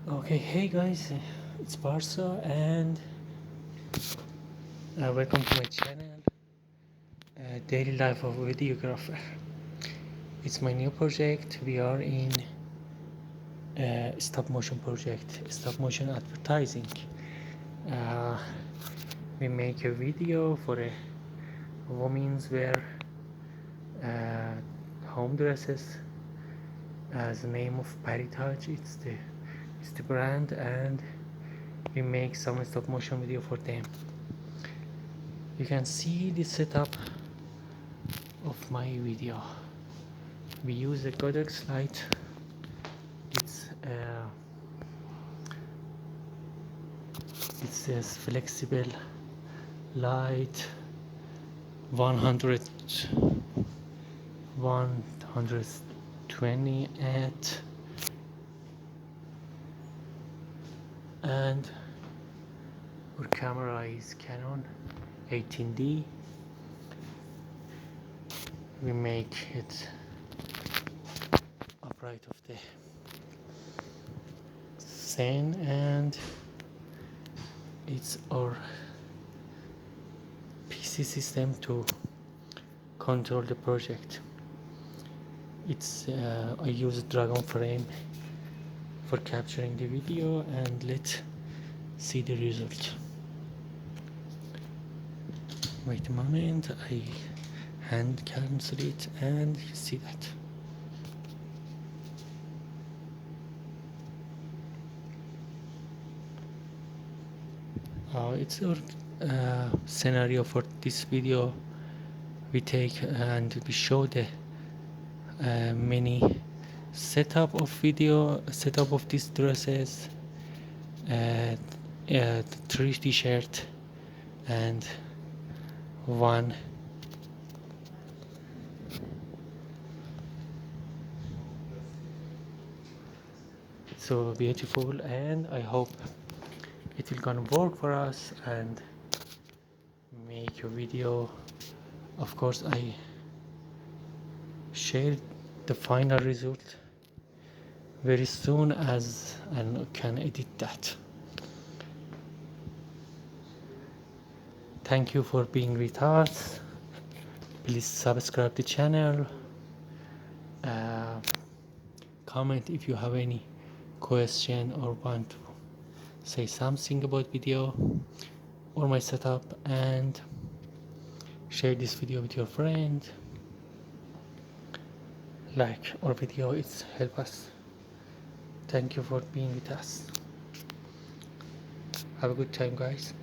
Okay, hey guys, it's Barsa and welcome to my channel, Daily Life of a Videographer. It's my new project. We are in stop motion project, stop motion advertising. Uh, we make a video for a women's wear home dresses as the name of Paritage. It's the brand, and we make some stop motion video for them. You can see the setup of my video. We use a Godox light. It's this flexible light, 100 120 at, and our camera is Canon 18D. We make it upright of the scene, and it's our PC system to control the project. I use Dragon Frame for capturing the video, and let's see the result. Wait a moment, I hand cancel it, and you see that. It's our scenario for this video. We take and we show the many setup of these dresses, 3 t-shirt and one so beautiful, and I hope it will gonna work for us and make a video. Of course, I share the final result very soon as and can edit that. Thank you for being with us. Please subscribe the channel, comment if you have any question or want to say something about video or my setup, and share this video with your friend. Like our video, it's help us. Thank you for being with us. Have a good time, guys.